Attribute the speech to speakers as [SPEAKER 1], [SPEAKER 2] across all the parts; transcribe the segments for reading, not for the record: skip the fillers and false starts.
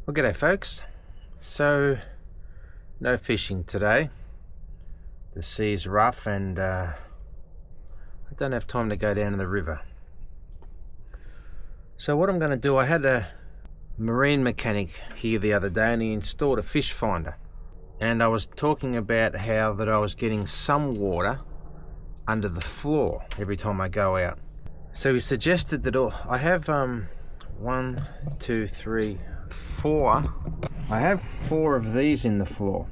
[SPEAKER 1] Well, g'day folks. So, no fishing today. The sea's rough and I don't have time to go down to the river. So what I'm going to do, I had a marine mechanic here the other day and he installed a fish finder. And I was talking about how that I was getting some water under the floor every time I go out. So he suggested that I have 1, 2, 3, 4. I have 4 of these in the floor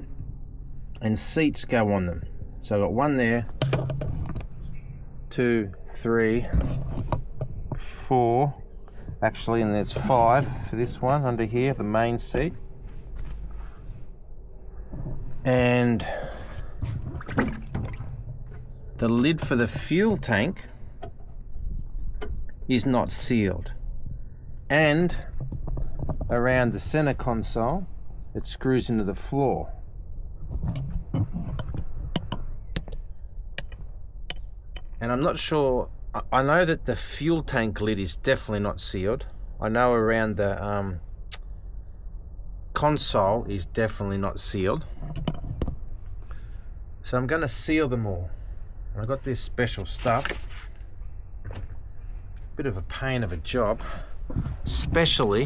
[SPEAKER 1] and seats go on them. So I've got 1 there, 2, 3, 4 actually, and there's 5 for this one under here, the main seat. And the lid for the fuel tank is not sealed, and around the center console it screws into the floor. And I'm not sure, I know that the fuel tank lid is definitely not sealed. I know around the console is definitely not sealed. So I'm going to seal them all. I got this special stuff. It's a bit of a pain of a job, especially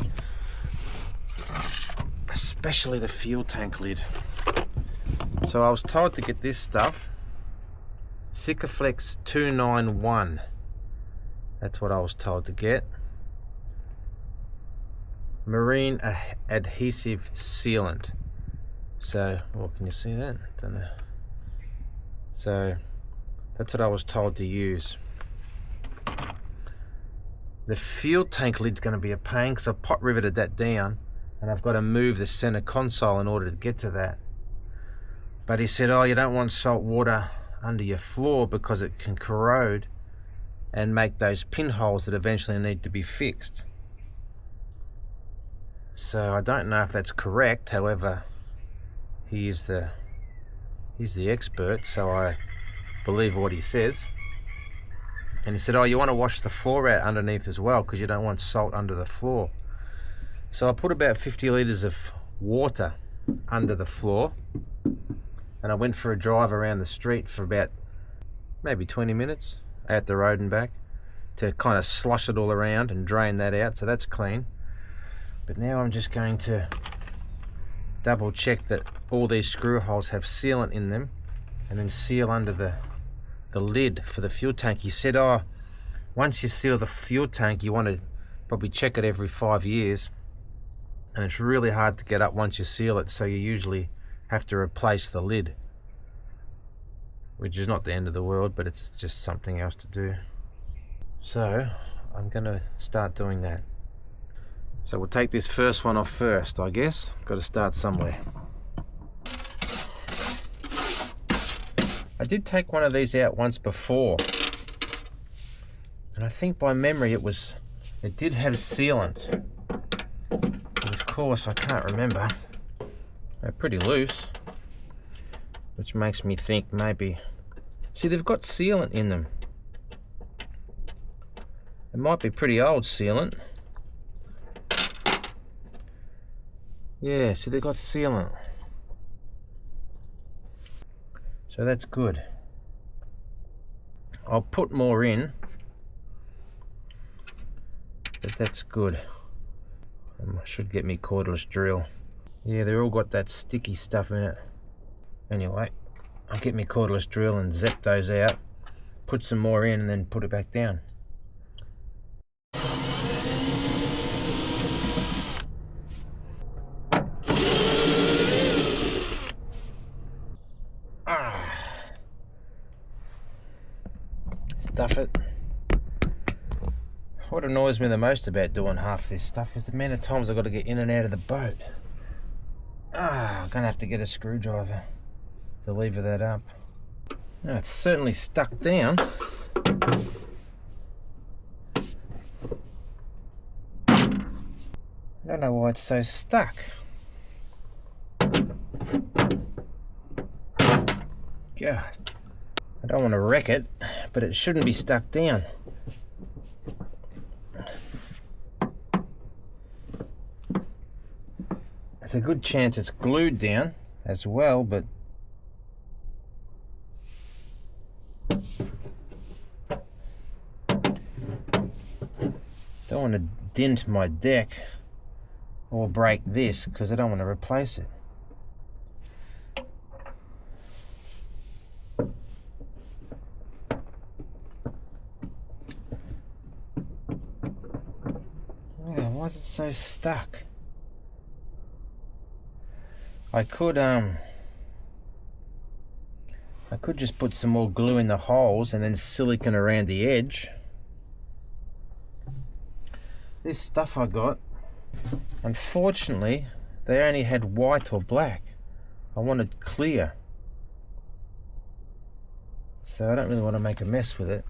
[SPEAKER 1] the fuel tank lid. So I was told to get this stuff, Sikaflex 291. That's what I was told to get. Marine adhesive sealant. So, well, can you see that? Don't know. So that's what I was told to use. The fuel tank lid's going to be a pain because I've pot riveted that down and I've got to move the center console in order to get to that. But he said, oh, you don't want salt water under your floor because it can corrode and make those pinholes that eventually need to be fixed. So I don't know if that's correct. However, he's the expert, so I believe what he says. And he said, oh, you want to wash the floor out underneath as well because you don't want salt under the floor. So I put about 50 litres of water under the floor and I went for a drive around the street for about maybe 20 minutes out the road and back to kind of slosh it all around and drain that out, so that's clean. But now I'm just going to double check that all these screw holes have sealant in them and then seal under the lid for the fuel tank. He said, oh, once you seal the fuel tank you want to probably check it every 5 years, and it's really hard to get up once you seal it, so you usually have to replace the lid, which is not the end of the world, but it's just something else to do. So I'm going to start doing that. So we'll take this first one off first, I guess. Got to start somewhere. I did take one of these out once before, and I think by memory it did have sealant. But of course I can't remember. They're pretty loose, which makes me think maybe, see, they've got sealant in them. It might be pretty old sealant. Yeah, so they've got sealant. So that's good. I'll put more in, but that's good. I should get me cordless drill. Yeah, they've all got that sticky stuff in it. Anyway, I'll get me cordless drill and zap those out, put some more in and then put it back down. Stuff it. What annoys me the most about doing half this stuff is the amount of times I've got to get in and out of the boat. I'm gonna have to get a screwdriver to lever that up. Now it's certainly stuck down. I don't know why it's so stuck. God. I don't want to wreck it, but it shouldn't be stuck down. There's a good chance it's glued down as well, but don't want to dent my deck or break this because I don't want to replace it. Yeah, why is it so stuck? I could just put some more glue in the holes and then silicone around the edge. This stuff I got, unfortunately, they only had white or black. I wanted clear. So I don't really want to make a mess with it.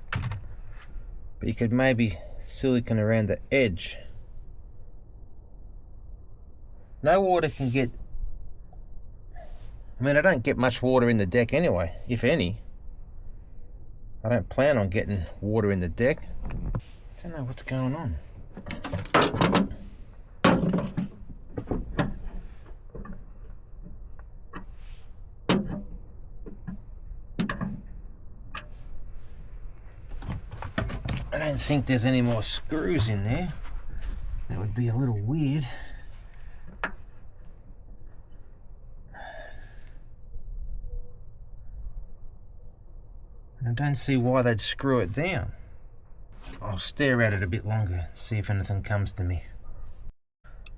[SPEAKER 1] But you could maybe silicone around the edge. No water can get... I mean, I don't get much water in the deck anyway, if any. I don't plan on getting water in the deck. I don't know what's going on. I don't think there's any more screws in there. That would be a little weird. I don't see why they'd screw it down. I'll stare at it a bit longer, see if anything comes to me.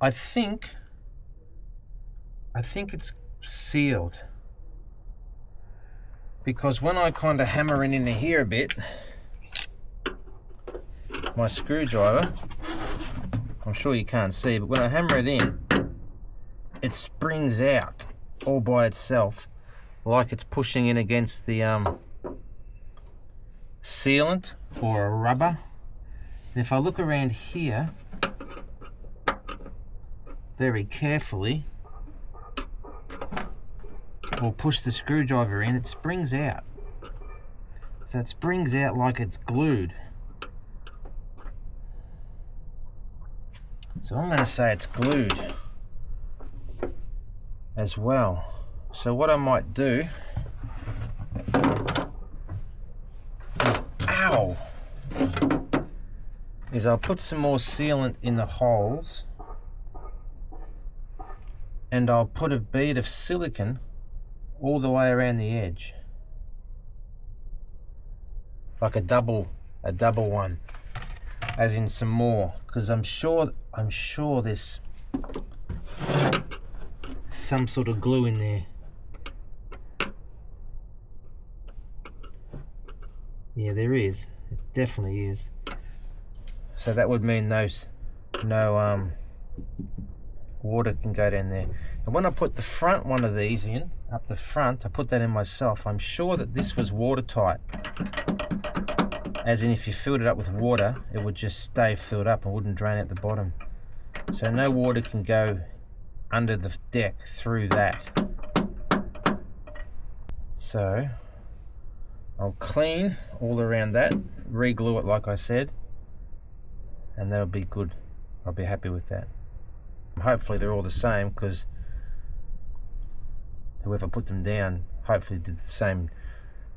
[SPEAKER 1] I think it's sealed. Because when I kind of hammer it into here a bit, my screwdriver, I'm sure you can't see, but when I hammer it in, it springs out all by itself, like it's pushing in against the sealant or a rubber. And if I look around here very carefully, or push the screwdriver in, it springs out. So it springs out like it's glued. So I'm going to say it's glued as well. So what I might do is I'll put some more sealant in the holes and I'll put a bead of silicone all the way around the edge, like a double one, as in some more, because I'm sure there's some sort of glue in there. Yeah, there is. It definitely is. So that would mean no water can go down there. And when I put the front one of these in, up the front, I put that in myself. I'm sure that this was watertight. As in, if you filled it up with water, it would just stay filled up and wouldn't drain at the bottom. So no water can go under the deck through that. So I'll clean all around that, re-glue it like I said, and that'll be good. I'll be happy with that. Hopefully they're all the same, because whoever put them down hopefully did the same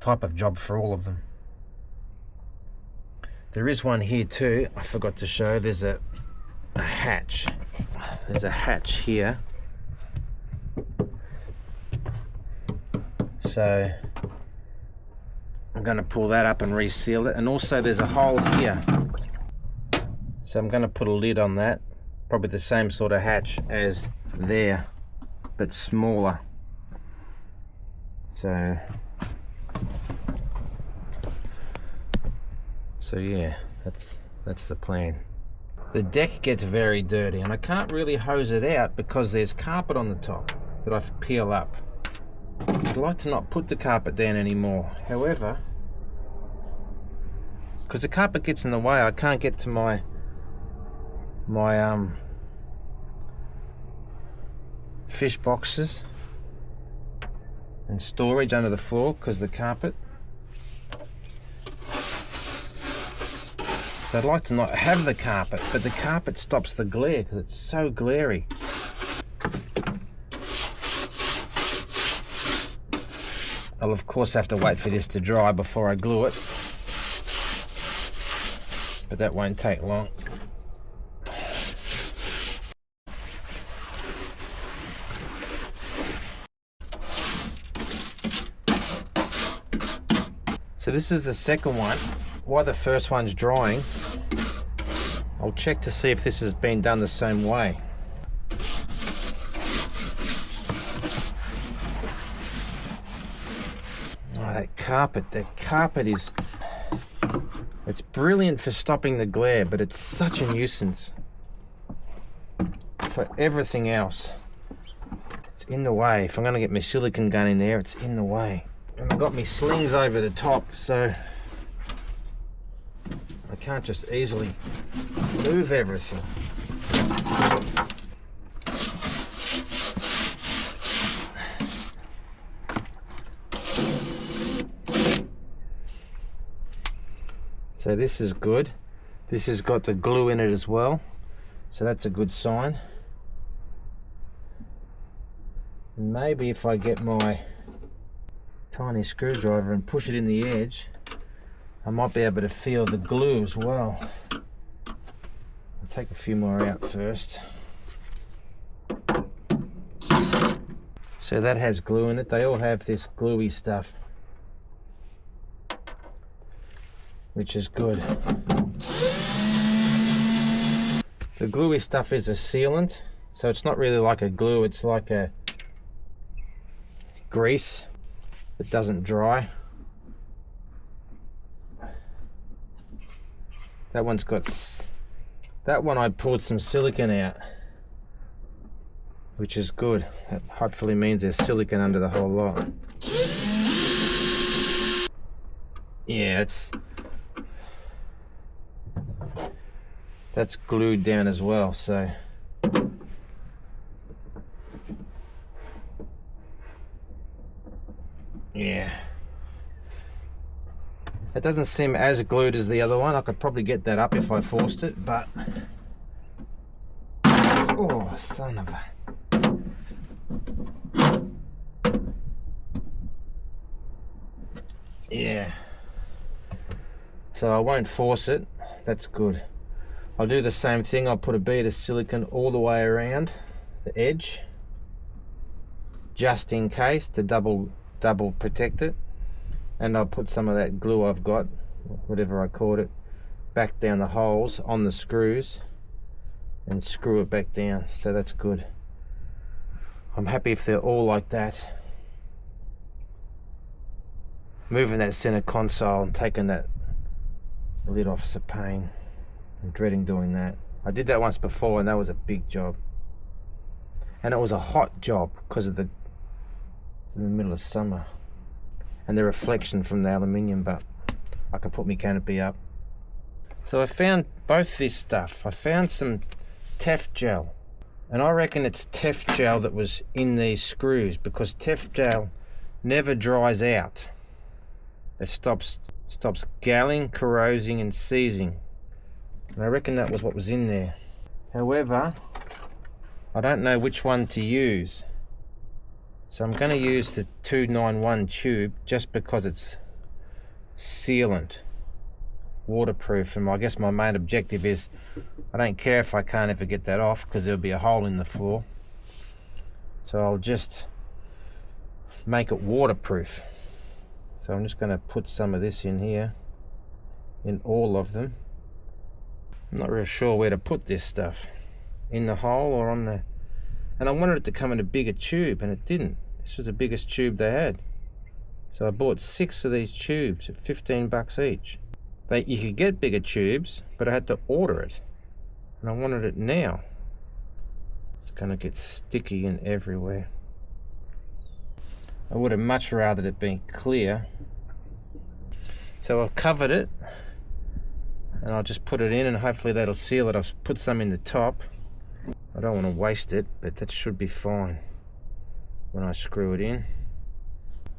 [SPEAKER 1] type of job for all of them. There is one here too, I forgot to show. There's a hatch. There's a hatch here. So I'm going to pull that up and reseal it. And also there's a hole here. So I'm going to put a lid on that. Probably the same sort of hatch as there, but smaller. So yeah, that's the plan. The deck gets very dirty and I can't really hose it out because there's carpet on the top that I peel up. I'd like to not put the carpet down anymore. However, because the carpet gets in the way, I can't get to my fish boxes and storage under the floor because the carpet. So I'd like to not have the carpet, but the carpet stops the glare because it's so glary. I'll of course have to wait for this to dry before I glue it, but that won't take long. So this is the second one. While the first one's drying, I'll check to see if this has been done the same way. Oh, that carpet is, it's brilliant for stopping the glare, but it's such a nuisance for everything else. It's in the way. If I'm going to get my silicone gun in there, it's in the way. And I've got my slings over the top, so I can't just easily move everything. So this is good. This has got the glue in it as well, so that's a good sign. And maybe if I get my tiny screwdriver and push it in the edge, I might be able to feel the glue as well. I'll take a few more out first. So that has glue in it. They all have this gluey stuff, which is good. The gluey stuff is a sealant, so it's not really like a glue, it's like a grease. It doesn't dry. That one's got, that one I poured some silicone out, which is good. That hopefully means there's silicone under the whole lot. Yeah, that's glued down as well, so yeah. It doesn't seem as glued as the other one. I could probably get that up if I forced it, but oh, son of a, yeah. So I won't force it. That's good. I'll do the same thing. I'll put a bead of silicone all the way around the edge, just in case, to double protect it. And I'll put some of that glue I've got, whatever I called it, back down the holes on the screws and screw it back down. So that's good. I'm happy if they're all like that. Moving that center console and taking that lid off is a pain. I'm dreading doing that. I did that once before and that was a big job. And it was a hot job because of in the middle of summer. And the reflection from the aluminium, but I can put my canopy up. So I found both this stuff. I found some Tef gel, and I reckon it's Tef gel that was in these screws, because Tef gel never dries out. It stops galling, corrosing and seizing, and I reckon that was what was in there. However, I don't know which one to use. So I'm going to use the 291 tube just because it's sealant, waterproof, and I guess my main objective is I don't care if I can't ever get that off because there'll be a hole in the floor. So I'll just make it waterproof. So I'm just going to put some of this in here, in all of them. I'm not real sure where to put this stuff, in the hole or on the... And I wanted it to come in a bigger tube, and it didn't. This was the biggest tube they had. So I bought 6 of these tubes at 15 bucks each. You could get bigger tubes, but I had to order it. And I wanted it now. It's gonna get sticky and everywhere. I would have much rather it been clear. So I've covered it, and I'll just put it in and hopefully that'll seal it. I've put some in the top. I don't want to waste it, but that should be fine when I screw it in.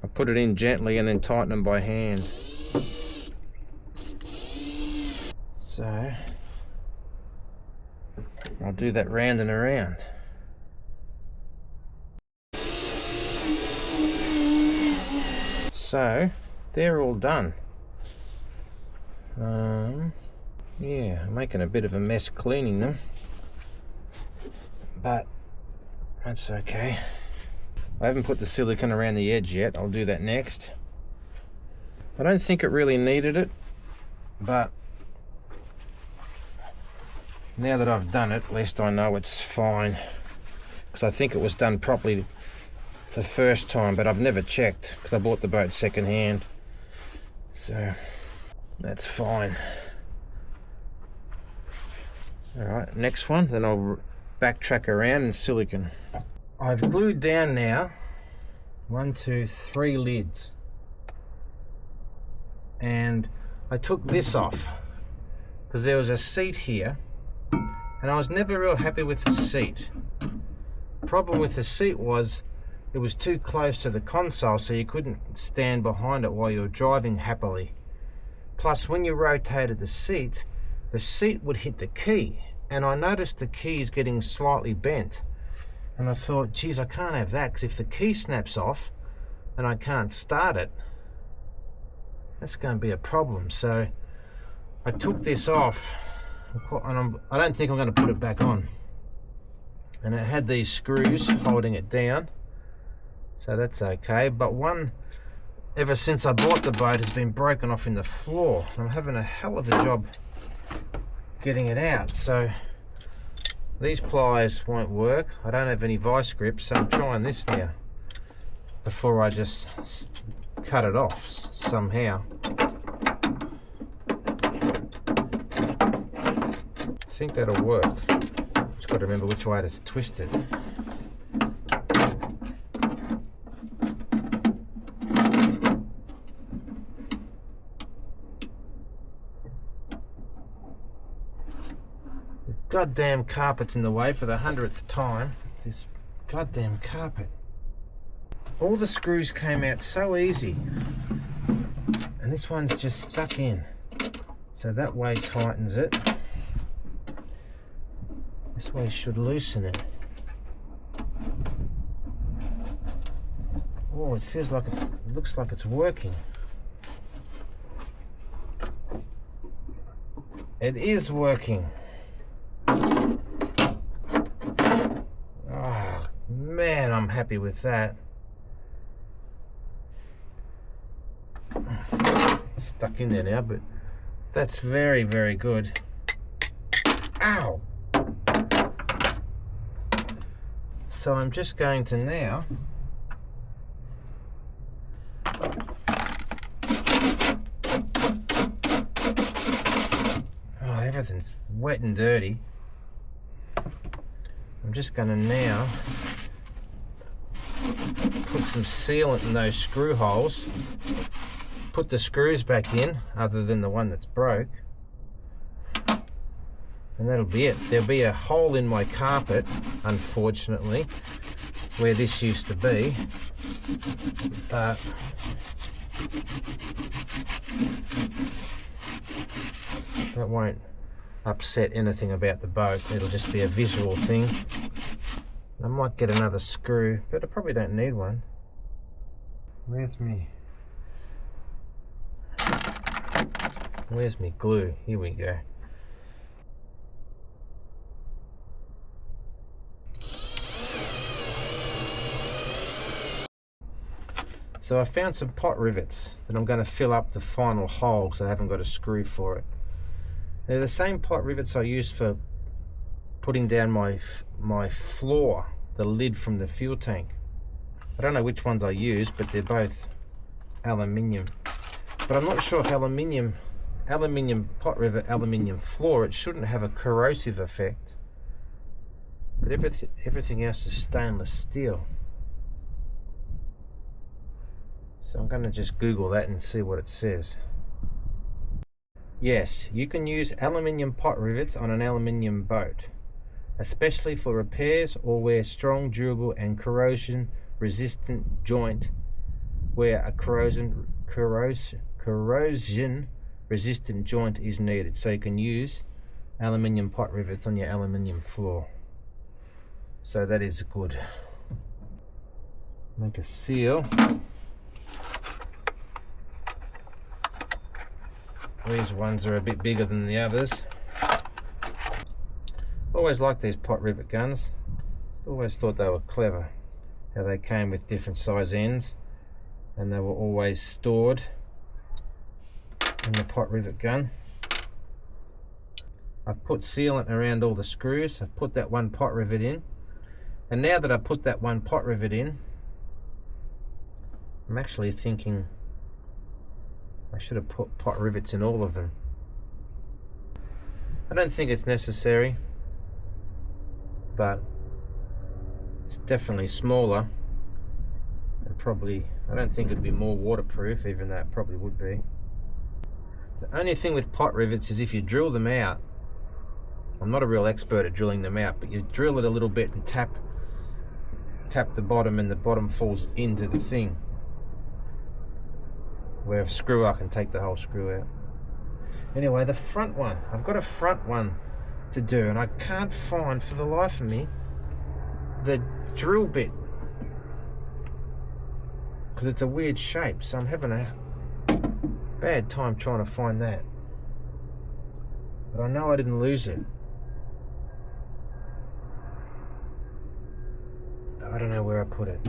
[SPEAKER 1] I put it in gently and then tighten them by hand. So I'll do that round and around. So they're all done. Yeah, I'm making a bit of a mess cleaning them, but that's okay. I haven't put the silicone around the edge yet. I'll do that next. I don't think it really needed it, but now that I've done it, at least I know it's fine, because I think it was done properly the first time, but I've never checked because I bought the boat second hand, so that's fine. Alright, next one, then I'll backtrack around and silicone. I've glued down now 1, 2, 3 lids, and I took this off because there was a seat here and I was never real happy with the seat. The problem with the seat was it was too close to the console, so you couldn't stand behind it while you were driving happily. Plus, when you rotated the seat would hit the key, and I noticed the key is getting slightly bent. And I thought, geez, I can't have that, because if the key snaps off and I can't start it, that's going to be a problem. So I took this off, and I don't think I'm going to put it back on. And it had these screws holding it down, so that's okay. But one, ever since I bought the boat, has been broken off in the floor. I'm having a hell of a job getting it out. So these pliers won't work. I don't have any vice grips, so I'm trying this now before I just cut it off somehow. I think that'll work. Just got to remember which way to twist it. Goddamn carpet's in the way for the 100th time. This goddamn carpet. All the screws came out so easy, and this one's just stuck in. So that way tightens it. This way should loosen it. Oh, it feels like it looks like it's working. It is working. Oh man, I'm happy with that. Stuck in there now, but that's very, very good. Ow! So I'm just going to now everything's wet and dirty. I'm just going to now put some sealant in those screw holes, put the screws back in, other than the one that's broke, and that'll be it. There'll be a hole in my carpet, unfortunately, where this used to be, but that won't upset anything about the boat. It'll just be a visual thing. I might get another screw, but I probably don't need one. Where's me glue? Here we go. So I found some pot rivets that I'm going to fill up the final hole because I haven't got a screw for it. They're the same pot rivets I used for putting down my floor, the lid from the fuel tank. I don't know which ones I used, but they're both aluminium. But I'm not sure if aluminium pot rivet, aluminium floor, it shouldn't have a corrosive effect. But everything else is stainless steel. So I'm going to just Google that and see what it says. Yes, you can use aluminium pot rivets on an aluminium boat, especially for repairs or where strong, durable and corrosion resistant joint where a corrosion resistant joint is needed. So you can use aluminium pot rivets on your aluminium floor. So that is good. Make a seal. These ones are a bit bigger than the others. Always liked these pot rivet guns. Always thought they were clever, how they came with different size ends and they were always stored in the pot rivet gun. I've put sealant around all the screws. I've put that one pot rivet in, and now that I put that one pot rivet in, I'm actually thinking I should have put pot rivets in all of them. I don't think it's necessary, but it's definitely smaller, and probably, I don't think it'd be more waterproof, even though it probably would be. The only thing with pot rivets is if you drill them out, I'm not a real expert at drilling them out, but you drill it a little bit and tap the bottom, and the bottom falls into the thing. Where a screw, I can take the whole screw out. Anyway, the front one, I've got a front one to do, and I can't find for the life of me the drill bit, because it's a weird shape, so I'm having a bad time trying to find that. But I know I didn't lose it. I don't know where I put it.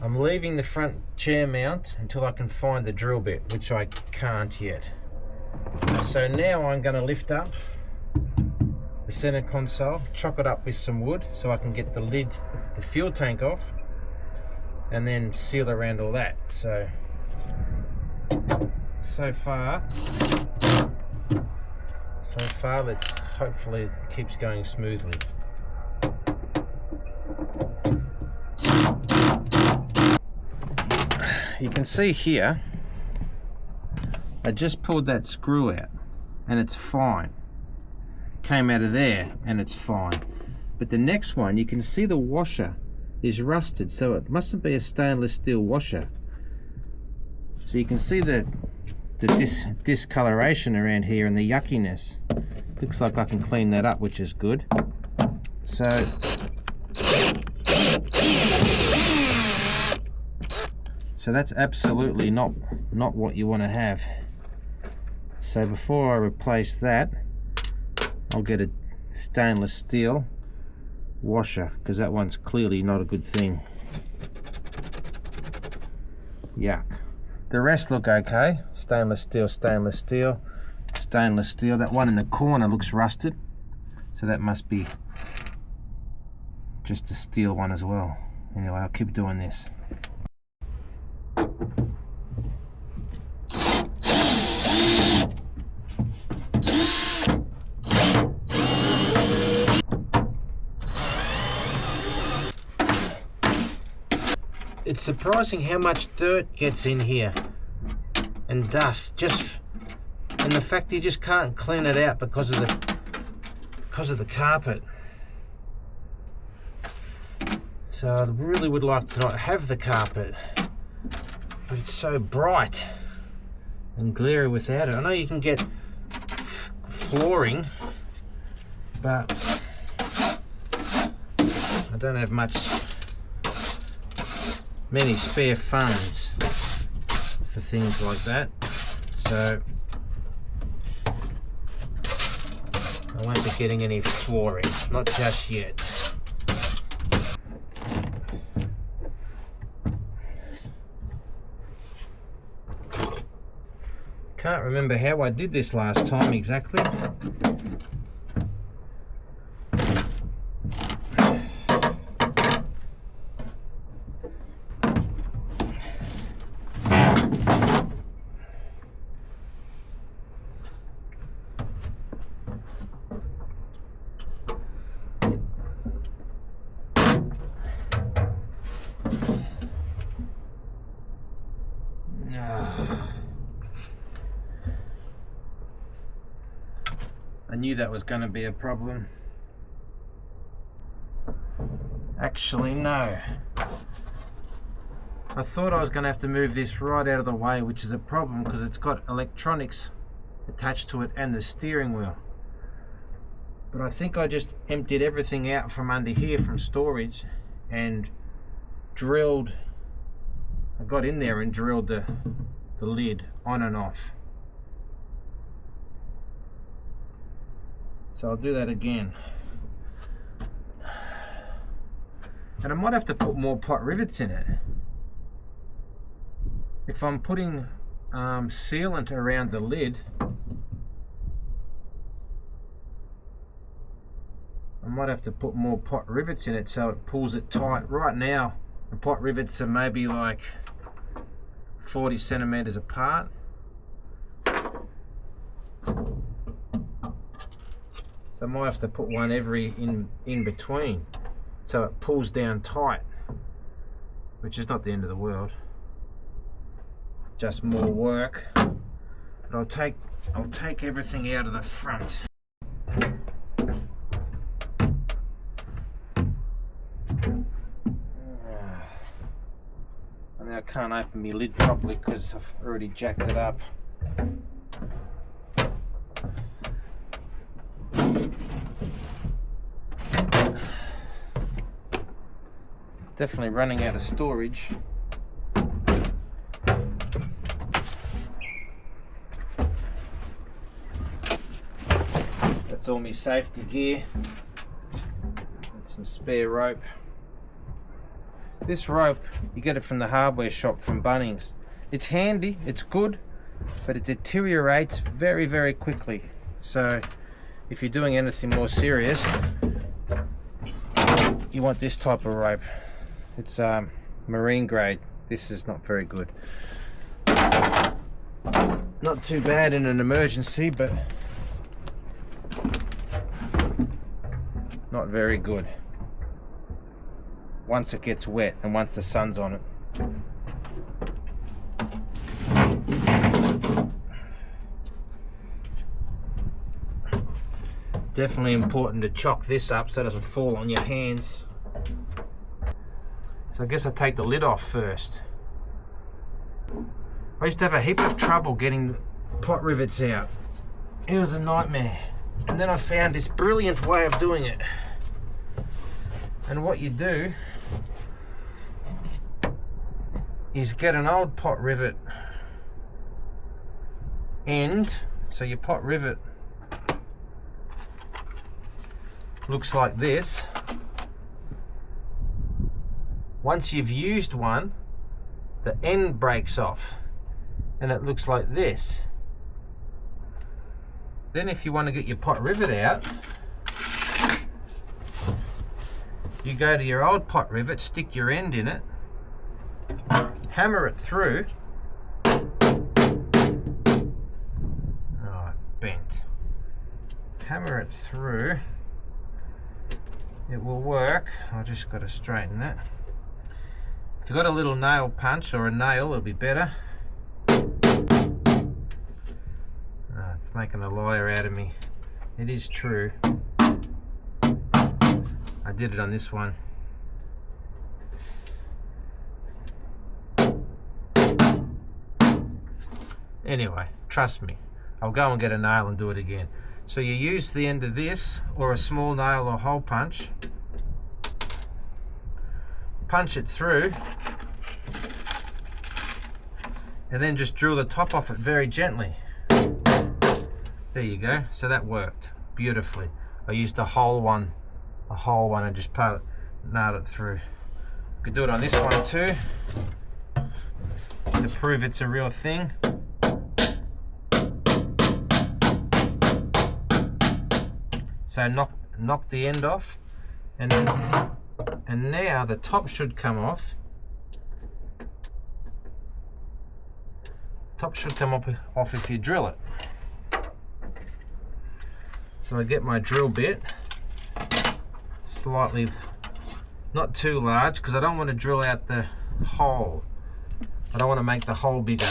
[SPEAKER 1] I'm leaving the front chair mount until I can find the drill bit, which I can't yet. So now I'm going to lift up the center console, chop it up with some wood so I can get the lid, the fuel tank off, and then seal around all that. So far, let's hopefully it keeps going smoothly. You can see here, I just pulled that screw out and it's fine. Came out of there and it's fine. But the next one, you can see the washer is rusted, so it mustn't be a stainless steel washer. So you can see the discoloration around here and the yuckiness. Looks like I can clean that up, which is good. So that's absolutely not what you want to have. So before I replace that, I'll get a stainless steel washer, because that one's clearly not a good thing. Yuck. The rest look okay. Stainless steel, stainless steel, stainless steel. That one in the corner looks rusted, so that must be just a steel one as well. Anyway, I'll keep doing this. It's surprising how much dirt gets in here and dust, and the fact you just can't clean it out because of the carpet. So I really would like to not have the carpet, but it's so bright and glary without it. I know you can get flooring, but I don't have many spare funds for things like that, so I won't be getting any flooring, not just yet. Can't remember how I did this last time exactly. I knew that was going to be a problem. Actually, no. I thought I was going to have to move this right out of the way, which is a problem because it's got electronics attached to it and the steering wheel. But I think I just emptied everything out from under here from storage and drilled. I got in there and drilled the the lid on and off. So I'll do that again. And I might have to put more pot rivets in it. If I'm putting sealant around the lid, I might have to put more pot rivets in it so it pulls it tight. Right now, the pot rivets are maybe like 40 centimeters apart. So I might have to put one every in between so it pulls down tight, which is not the end of the world. It's just more work. But I'll take everything out of the front. I mean, I can't open my lid properly because I've already jacked it up. Definitely running out of storage. That's all my safety gear. And some spare rope. This rope, you get it from the hardware shop from Bunnings. It's handy, it's good, but it deteriorates very, very quickly. So if you're doing anything more serious, you want this type of rope. It's marine grade. This is not very good. Not too bad in an emergency, but not very good once it gets wet and once the sun's on it. Definitely important to chock this up so it doesn't fall on your hands. So I guess I take the lid off first. I used to have a heap of trouble getting pot rivets out. It was a nightmare. And then I found this brilliant way of doing it. And what you do is get an old pot rivet end. So your pot rivet looks like this. Once you've used one, the end breaks off and it looks like this. Then if you want to get your pot rivet out, you go to your old pot rivet, stick your end in it, hammer it through. Oh, bent. Hammer it through. It will work. I just got to straighten it. If you've got a little nail punch or a nail, it'll be better. It's making a liar out of me. It is true. I did it on this one. Anyway, trust me. I'll go and get a nail and do it again. So you use the end of this or a small nail or hole punch. Punch it through. And then just drill the top off it very gently. There you go. So that worked beautifully. I used a hole one and just nailed it through. Could do it on this one too to prove it's a real thing. So knock the end off, and now the top should come off. Top should come off if you drill it. So I get my drill bit, slightly, not too large, because I don't want to drill out the hole. I don't want to make the hole bigger.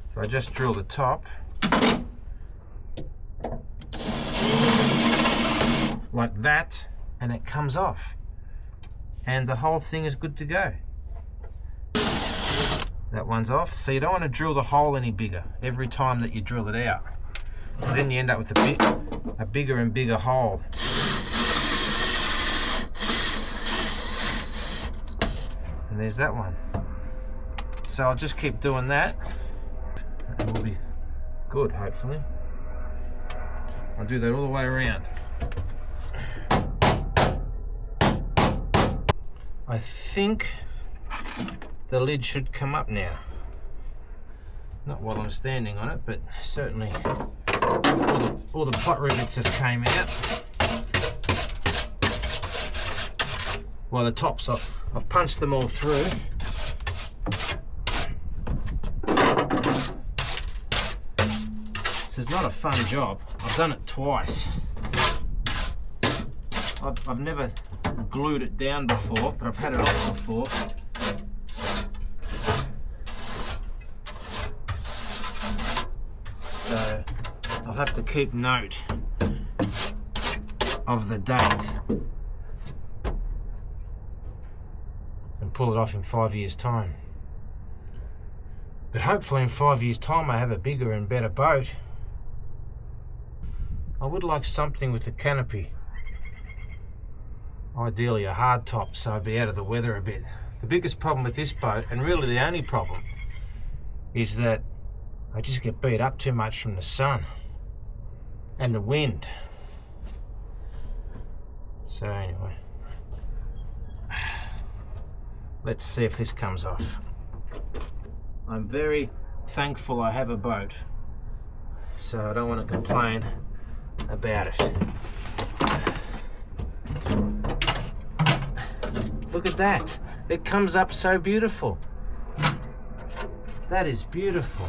[SPEAKER 1] So I just drill the top like that, and it comes off, and the whole thing is good to go. That one's off. So you don't want to drill the hole any bigger every time that you drill it out, because then you end up with a bigger and bigger hole. And there's that one. So I'll just keep doing that and we'll be good, hopefully. I'll do that all the way around. I think the lid should come up now. Not while I'm standing on it, but certainly all the pot rivets have came out. Well, the tops, I've punched them all through. This is not a fun job. I've done it twice. I've never glued it down before, but I've had it off before. So I'll have to keep note of the date and pull it off in 5 years' time. But hopefully in 5 years' time I have a bigger and better boat. I would like something with a canopy. Ideally a hard top, so I'd be out of the weather a bit. The biggest problem with this boat, and really the only problem, is that I just get beat up too much from the sun and the wind. So anyway, let's see if this comes off. I'm very thankful I have a boat, so I don't want to complain about it. Look at that. It comes up so beautiful. That is beautiful.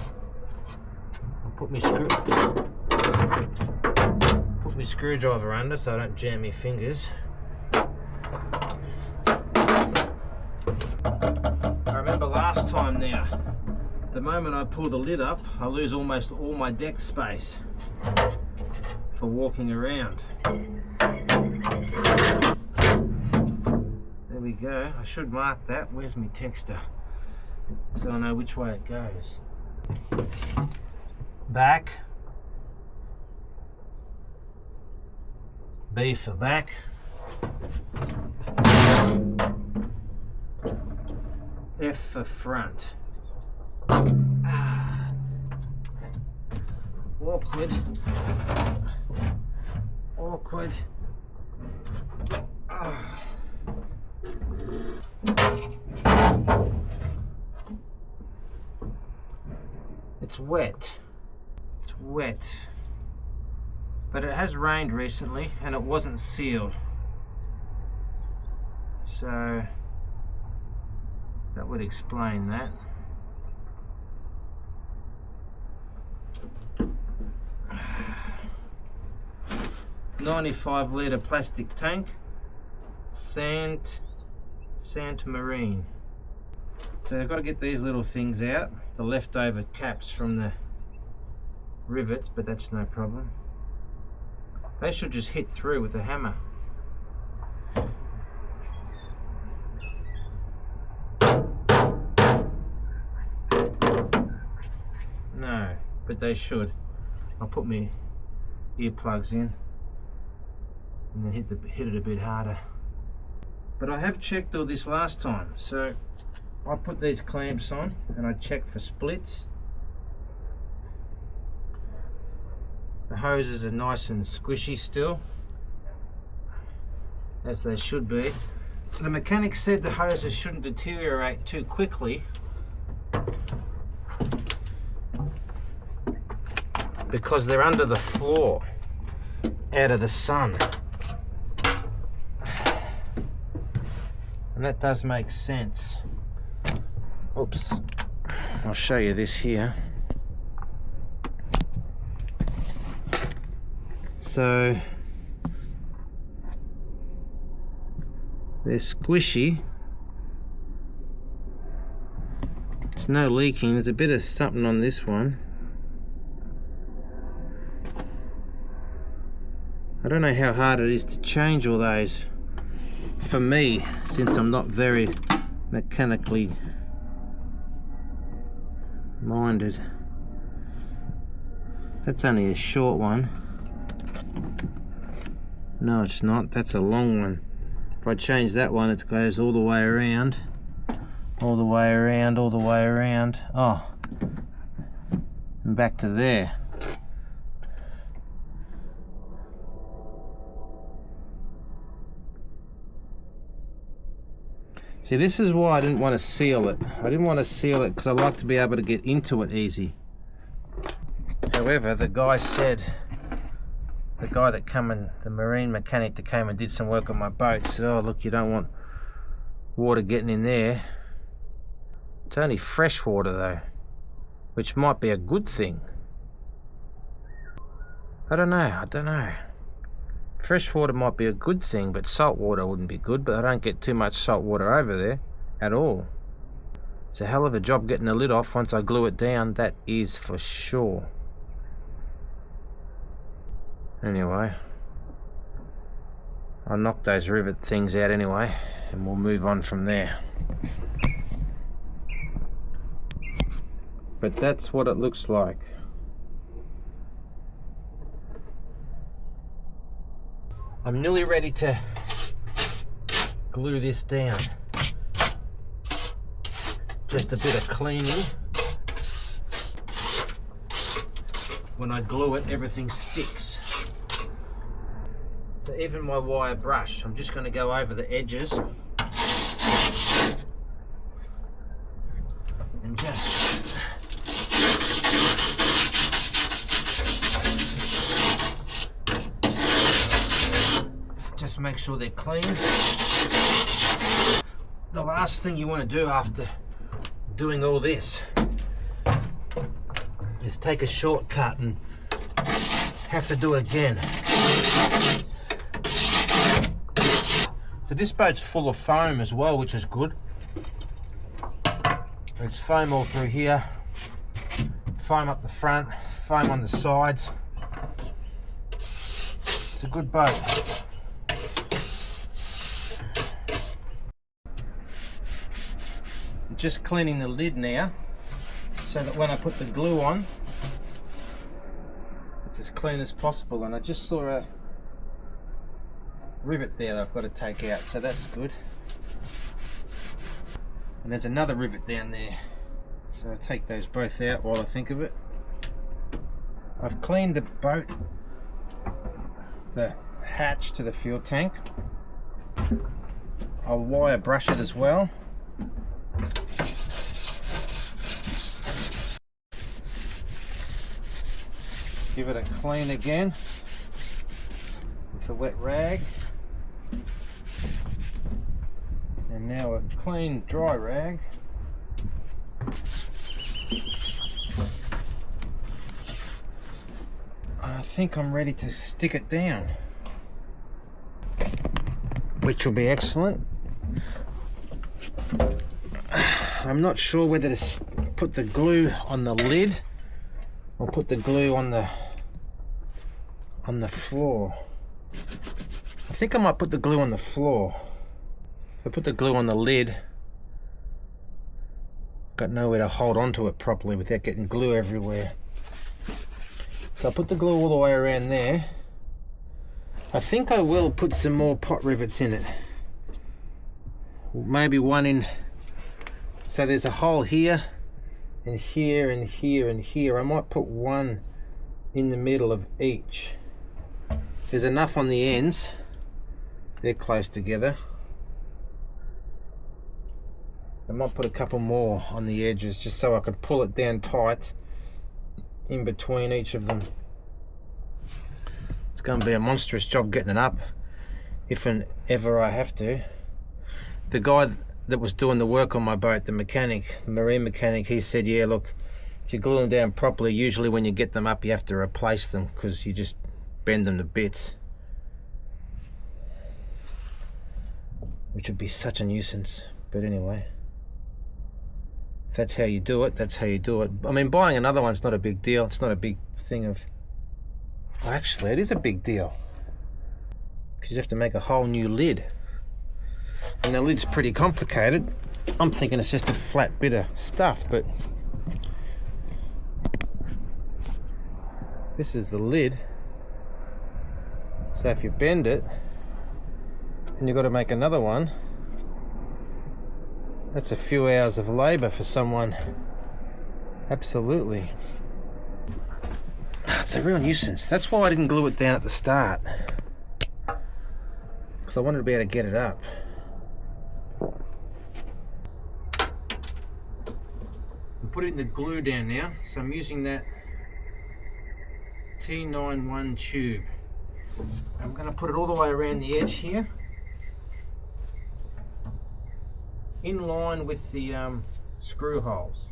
[SPEAKER 1] I'll put my screwdriver under so I don't jam my fingers. I remember last time now, the moment I pull the lid up, I lose almost all my deck space for walking around. There we go. I should mark that. Where's my texter? So I know which way it goes. Back. B for back. F for front. Awkward. Awkward. It's wet. It's wet. But it has rained recently and it wasn't sealed. So that would explain that. $95 litre plastic tank, Saint Marine. So I've got to get these little things out, the leftover caps from the rivets, but that's no problem. They should just hit through with a hammer. No, but they should. I'll put my earplugs in and then hit it a bit harder. But I have checked all this last time, so I put these clamps on and I check for splits. The hoses are nice and squishy still, as they should be. The mechanic said the hoses shouldn't deteriorate too quickly because they're under the floor, out of the sun. And that does make sense. Oops. I'll show you this here. So they're squishy. There's no leaking. There's a bit of something on this one. I don't know how hard it is to change all those for me, since I'm not very mechanically minded. That's only a short one. No, it's not. That's a long one. If I change that one, it goes all the way around. all the way around, all the way around. Oh, and back to there. See, this is why I didn't want to seal it. I didn't want to seal it because I like to be able to get into it easy. However, the guy said, the guy that came in, the marine mechanic that came and did some work on my boat, said, oh look, you don't want water getting in there. It's only fresh water though, which might be a good thing. I don't know. Fresh water might be a good thing, but salt water wouldn't be good, but I don't get too much salt water over there at all. It's a hell of a job getting the lid off once I glue it down, that is for sure. Anyway, I'll knock those rivet things out anyway, and we'll move on from there. But that's what it looks like. I'm nearly ready to glue this down. Just a bit of cleaning. When I glue it, everything sticks. So even my wire brush, I'm just going to go over the edges and just make sure they're clean. The last thing you want to do after doing all this is take a shortcut and have to do it again. So this boat's full of foam as well, which is good. There's foam all through here, foam up the front, foam on the sides. It's a good boat. I'm just cleaning the lid now, so that when I put the glue on, it's as clean as possible. And I just saw a rivet there that I've got to take out, so that's good. And there's another rivet down there, so I'll take those both out while I think of it. I've cleaned the boat, the hatch to the fuel tank. I'll wire brush it as well. Give it a clean again with a wet rag. And now a clean dry rag. I think I'm ready to stick it down, which will be excellent. I'm not sure whether to put the glue on the lid or put the glue on the floor. I think I might put the glue on the floor. If I put the glue on the lid, got nowhere to hold onto it properly without getting glue everywhere. So I'll put the glue all the way around there. I think I will put some more pot rivets in it. Maybe one in, so there's a hole here and here and here and here. I might put one in the middle of each. There's enough on the ends, they're close together. I might put a couple more on the edges just so I could pull it down tight in between each of them. It's going to be a monstrous job getting it up if and ever I have to. The guy that was doing the work on my boat, the mechanic, the marine mechanic, he said, yeah, look, if you glue them down properly, usually when you get them up you have to replace them because you just bend them to bits, which would be such a nuisance. But anyway, if that's how you do it, that's how you do it. I mean, buying another one's not a big deal. It's not a big thing of, actually it is a big deal because you have to make a whole new lid, and the lid's pretty complicated. I'm thinking it's just a flat bit of stuff, but this is the lid. So if you bend it and you've got to make another one, That's a few hours of labour for someone. Absolutely. It's a real nuisance. That's why I didn't glue it down at the start, because I wanted to be able to get it up. I'm putting the glue down now, so I'm using that T91 tube. I'm going to put it all the way around the edge here, in line with the screw holes.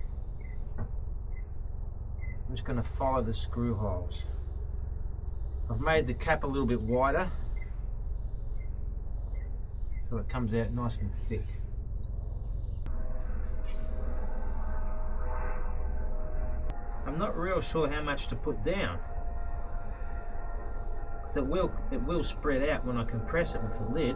[SPEAKER 1] I'm just going to follow the screw holes. I've made the cap a little bit wider so it comes out nice and thick. I'm not real sure how much to put down, because it will spread out when I compress it with the lid.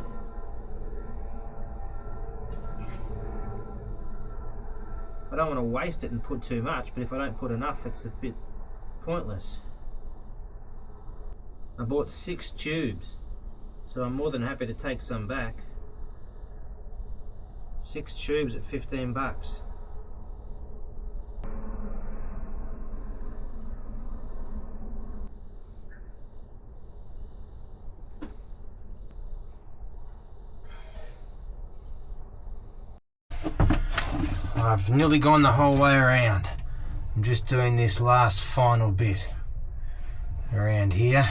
[SPEAKER 1] I don't want to waste it and put too much, but if I don't put enough, it's a bit pointless. I bought 6 tubes, so I'm more than happy to take some back. 6 tubes at 15 bucks. I've nearly gone the whole way around. I'm just doing this last final bit around here,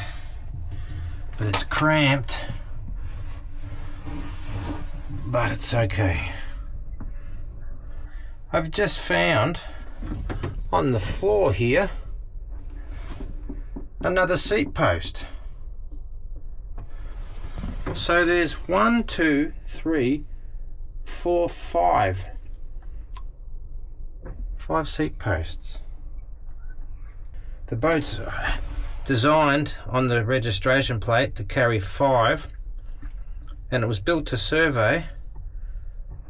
[SPEAKER 1] but it's cramped, but it's okay. I've just found on the floor here another seat post. So there's 1, 2, 3, 4, 5 seat posts. The boat's designed on the registration plate to carry 5, and it was built to survey,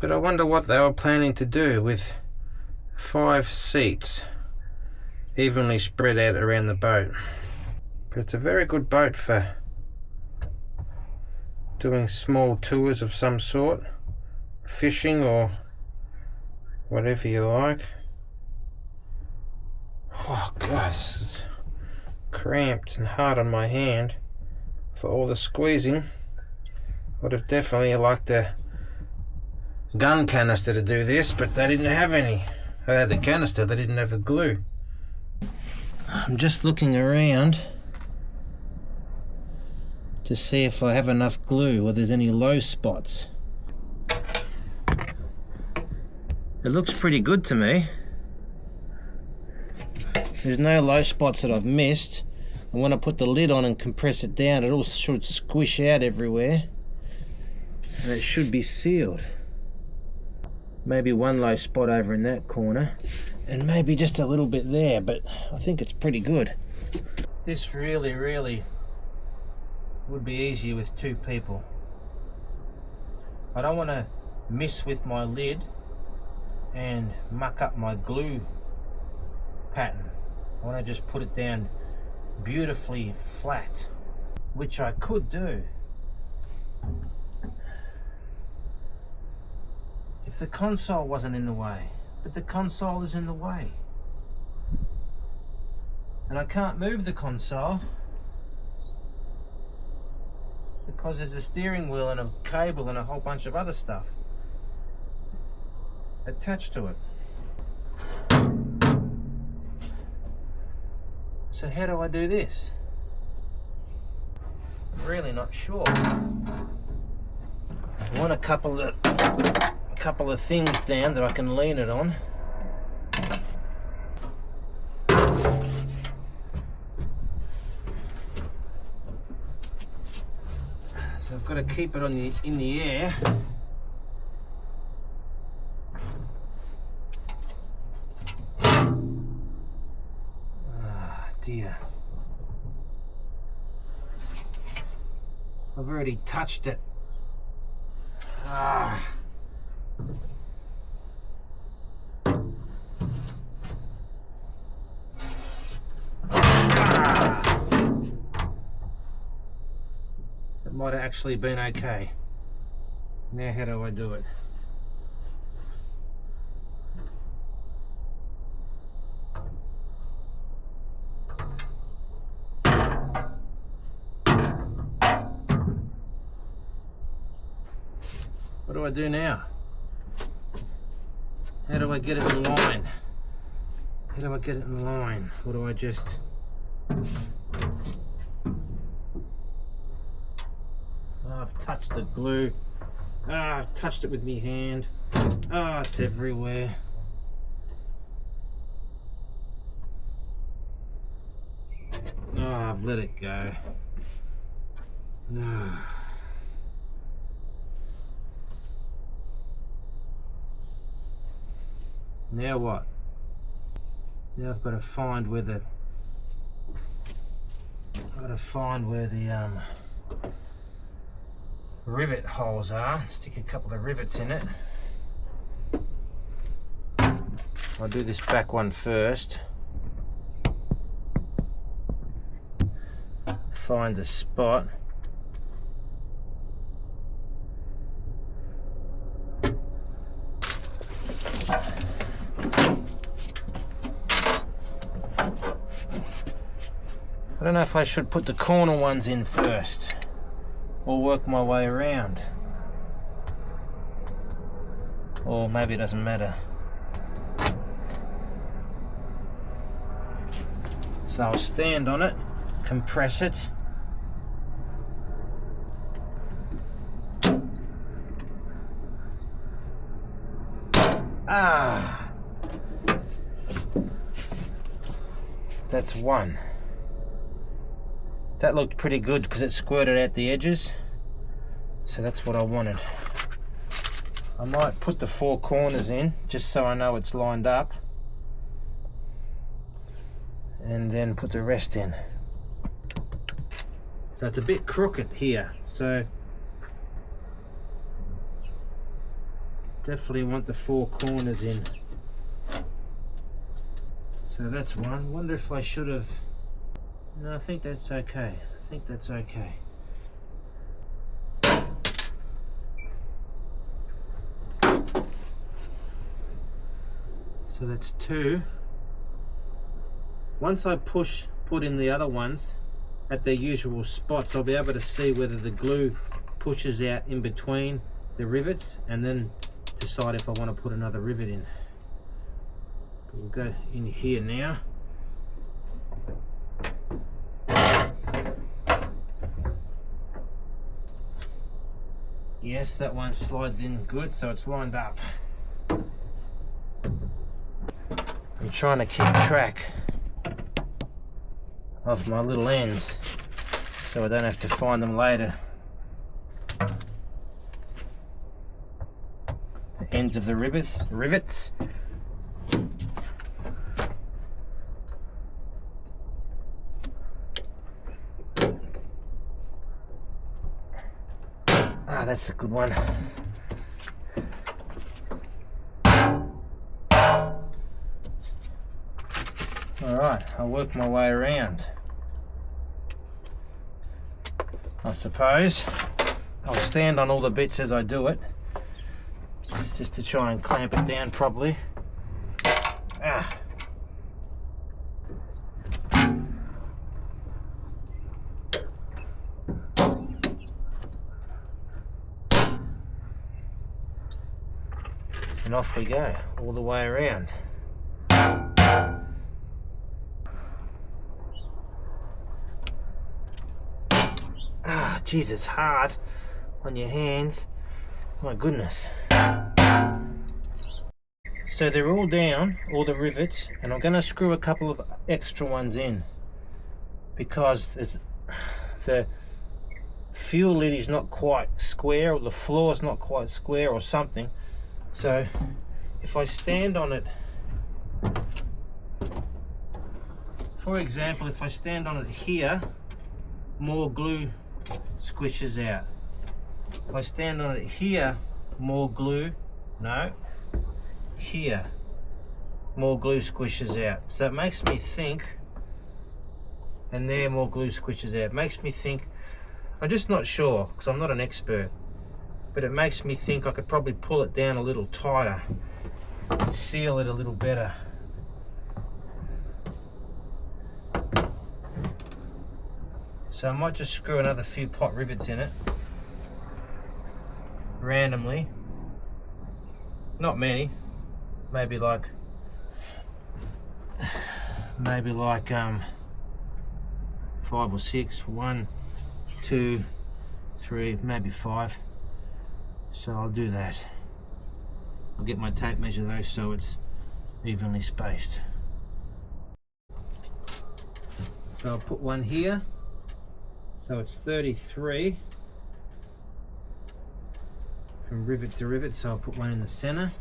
[SPEAKER 1] but I wonder what they were planning to do with 5 seats evenly spread out around the boat. But it's a very good boat for doing small tours of some sort, fishing or whatever you like. Oh god, it's cramped and hard on my hand for all the squeezing. Would have definitely liked a gun canister to do this, but they didn't have any. They had the canister, they didn't have the glue. I'm just looking around to see if I have enough glue or there's any low spots. It looks pretty good to me. There's no low spots that I've missed, and when I put the lid on and compress it down, it all should squish out everywhere, and it should be sealed. Maybe one low spot over in that corner, and maybe just a little bit there, but I think it's pretty good. This really would be easier with 2 people. I don't want to mess with my lid and muck up my glue pattern. I want to just put it down beautifully flat, which I could do if the console wasn't in the way, but the console is in the way, and I can't move the console because there's a steering wheel and a cable and a whole bunch of other stuff attached to it. So how do I do this? I'm really not sure. I want a couple of things down that I can lean it on. So I've got to keep it in the air. Dear, I've already touched it. Ah. It might have actually been okay. Now how do I do it? What do I do now? How do I get it in line? How do I get it in line? Or do I just... Oh, I've touched the glue. Ah, I've touched it with my hand. Ah, it's everywhere. Oh, I've let it go. Ah. Now what? Now I've got to find where the rivet holes are. Stick a couple of rivets in it. I'll do this back one first. Find the spot. I don't know if I should put the corner ones in first or work my way around, or maybe it doesn't matter. So I'll stand on it, compress it, that's one. That looked pretty good because it squirted out the edges, so that's what I wanted. I might put the 4 corners in just so I know it's lined up, and then put the rest in. So it's a bit crooked here, so definitely want the 4 corners in. So that's one. Wonder if I should have... No, I think that's okay. I think that's okay. So that's 2. Once I put in the other ones at their usual spots, I'll be able to see whether the glue pushes out in between the rivets, and then decide if I want to put another rivet in. We'll go in here now. Yes, that one slides in good, so it's lined up. I'm trying to keep track of my little ends so I don't have to find them later. The ends of the rivets. Ah, that's a good one. Alright, I'll work my way around. I suppose I'll stand on all the bits as I do it. It's just to try and clamp it down properly. Ah. And off we go, all the way around. Ah, geez, it's hard on your hands. My goodness. So they're all down, all the rivets, and I'm going to screw a couple of extra ones in because the fuel lid is not quite square, or the floor's not quite square or something. So if I stand on it, for example, if I stand on it here, more glue squishes out. If I stand on it here, more glue, no, here, more glue squishes out. So it makes me think, and there more glue squishes out. It makes me think, I'm just not sure because I'm not an expert, but it makes me think I could probably pull it down a little tighter, seal it a little better. So I might just screw another few pot rivets in it randomly Not many, maybe like 5 or 6. 1, 2, 3, maybe 5. So I'll do that. I'll get my tape measure though so it's evenly spaced. So I'll put one here. So it's 33 from rivet to rivet, so I'll put one in the center.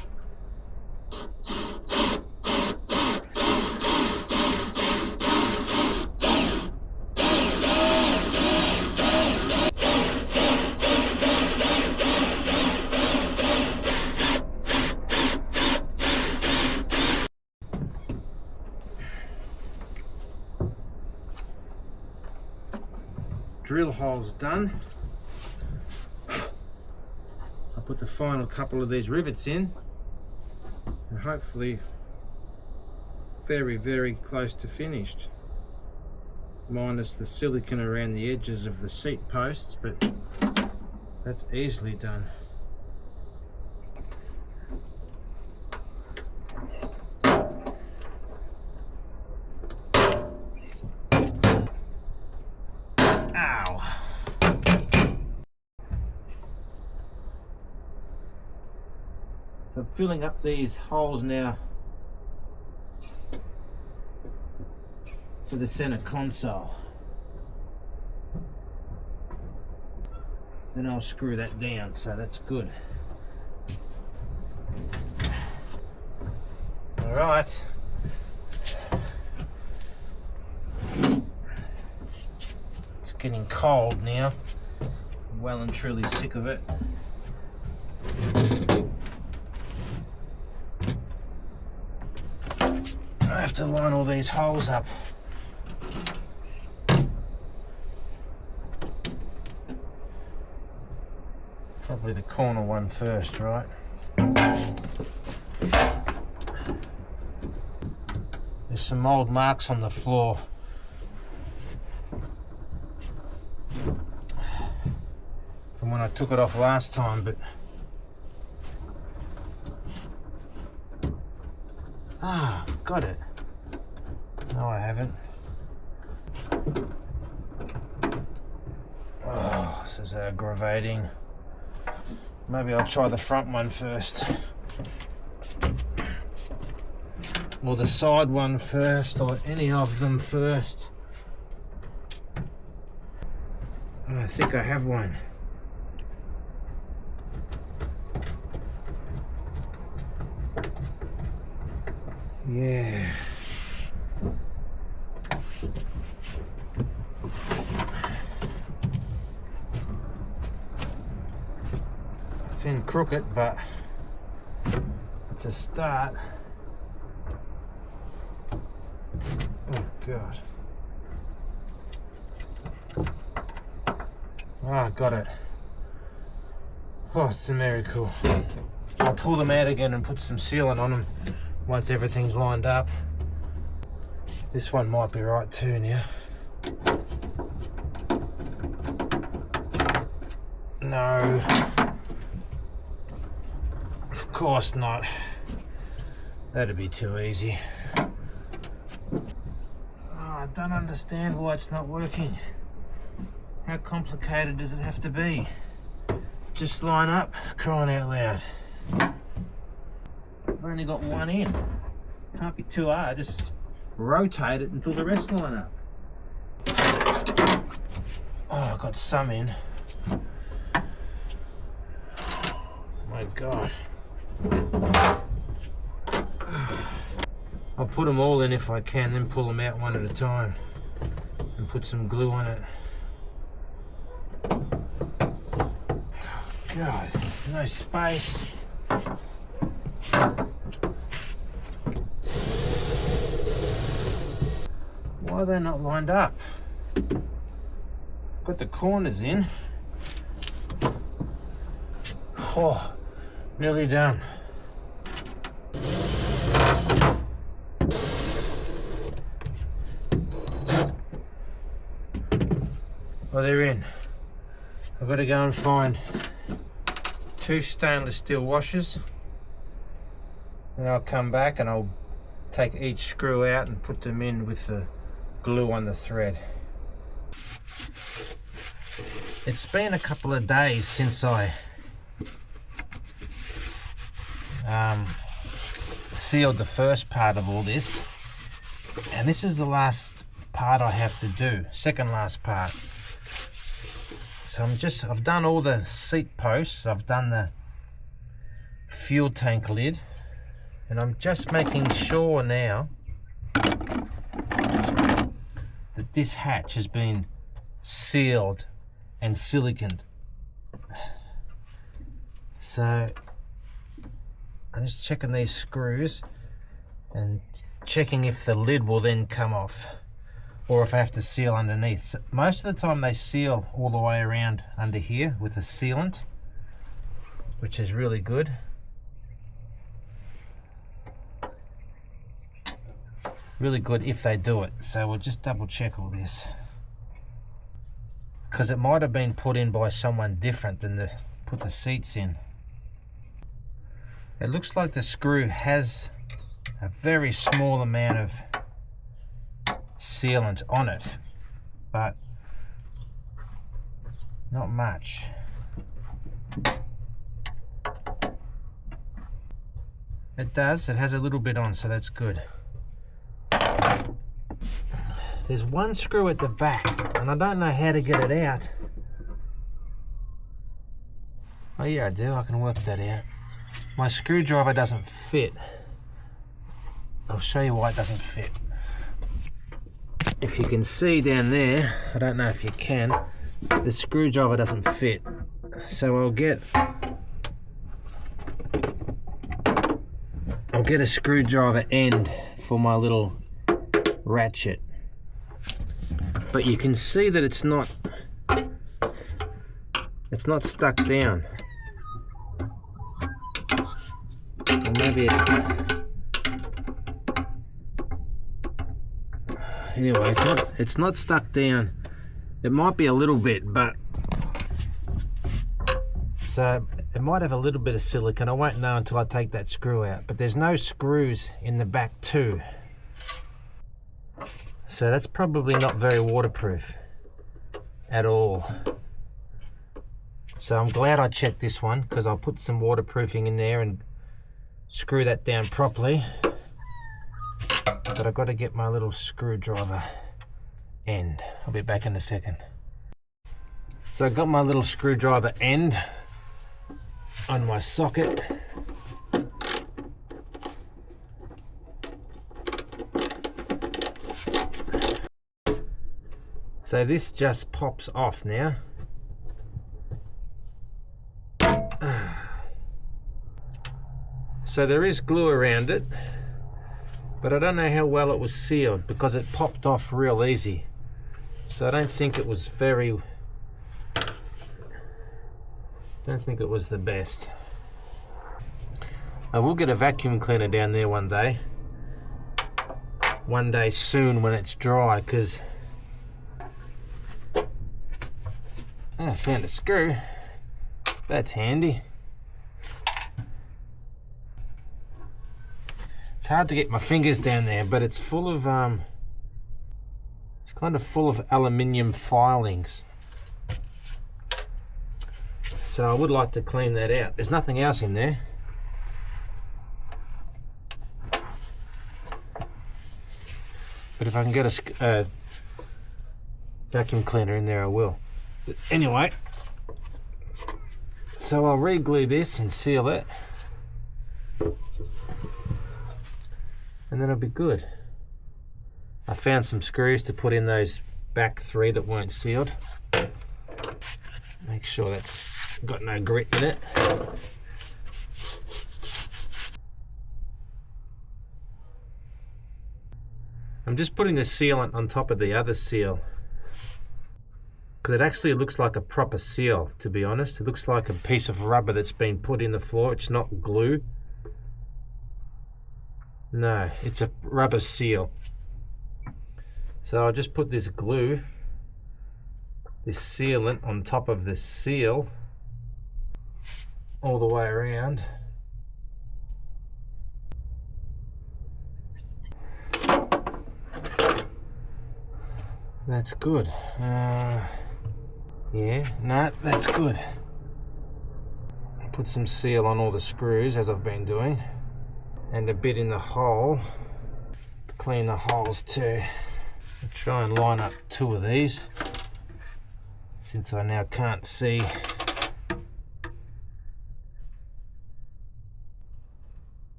[SPEAKER 1] Drill holes done. I'll put the final couple of these rivets in and hopefully very, very close to finished, minus the silicone around the edges of the seat posts, but that's easily done. So I'm filling up these holes now for the center console. Then I'll screw that down, so that's good. All right. It's getting cold now. I'm well and truly sick of it. I have to line all these holes up. Probably the corner one first, right? There's some old marks on the floor. From when I took it off last time, but I've got it. No, I haven't. Oh, this is aggravating. Maybe I'll try the front one first. Or the side one first, or any of them first. Oh, I think I have one. Yeah. It's in crooked, but it's a start. Oh God. Ah, got it. Oh, it's a miracle. I'll pull them out again and put some sealant on them once everything's lined up. This one might be right too now. No. Of course not. That'd be too easy. Oh, I don't understand why it's not working. How complicated does it have to be? Just line up, crying out loud. I've only got one in. Can't be too hard, just rotate it until the rest line up. Oh, I got some in. My God. I'll put them all in if I can, then pull them out one at a time and put some glue on it. God, no space. Why are they not lined up? Got the corners in. Oh, nearly done. Well, they're in. I've got to go and find 2 stainless steel washers Then I'll come back and I'll take each screw out and put them in with the glue on the thread. It's been a couple of days since I sealed the first part of all this, and this is the last part I have to do, second last part. So I've done all the seat posts, I've done the fuel tank lid, and I'm just making sure now that this hatch has been sealed and siliconed. So I'm just checking these screws and checking if the lid will then come off, or if I have to seal underneath. So most of the time they seal all the way around under here with the sealant, which is really good. Really good if they do it. So we'll just double check all this, because it might have been put in by someone different than put the seats in. It looks like the screw has a very small amount of sealant on it, but not much. It does, it has a little bit on, so that's good. There's one screw at the back, and I don't know how to get it out. Oh yeah, I do, I can work that out. My screwdriver doesn't fit. I'll show you why it doesn't fit. If you can see down there, I don't know if you can, the screwdriver doesn't fit. So I'll get a screwdriver end for my little ratchet. But you can see that it's not stuck down. Or maybe anyway, it's not stuck down. It might be a little bit, but so it might have a little bit of silicone. I won't know until I take that screw out. But there's no screws in the back too. So that's probably not very waterproof at all. So I'm glad I checked this one, because I'll put some waterproofing in there and screw that down properly. But I've got to get my little screwdriver end. I'll be back in a second. So I've got my little screwdriver end on my socket. So this just pops off now. So there is glue around it, but I don't know how well it was sealed, because it popped off real easy. So I don't think it was the best. I will get a vacuum cleaner down there one day soon when it's dry, because I found a screw. That's handy. It's hard to get my fingers down there, but it's full of it's kind of full of aluminium filings. So I would like to clean that out. There's nothing else in there. But if I can get a vacuum cleaner in there, I will. But anyway, so I'll re-glue this and seal it, and then it'll be good. I found some screws to put in those back three that weren't sealed. Make sure that's got no grit in it. I'm just putting the sealant on top of the other seal, because it actually looks like a proper seal, to be honest. It looks like a piece of rubber that's been put in the floor. It's not glue. No, it's a rubber seal. So I'll just put this glue, this sealant on top of the seal all the way around. That's good. Yeah, no, that's good. Put some seal on all the screws as I've been doing, and a bit in the hole. Clean the holes too. I'll try and line up 2 of these, since I now can't see.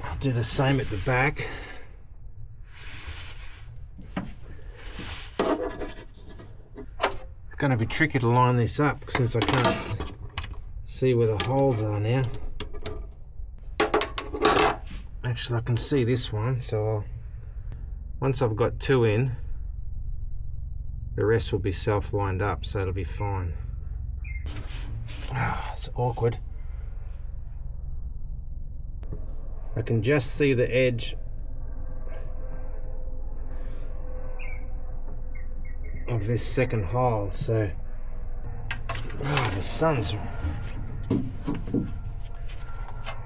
[SPEAKER 1] I'll do the same at the back. It's going to be tricky to line this up since I can't see where the holes are now. Actually, I can see this one, so once I've got 2 in, the rest will be self-lined up, so it'll be fine. It's awkward. I can just see the edge of this second hole, so the sun's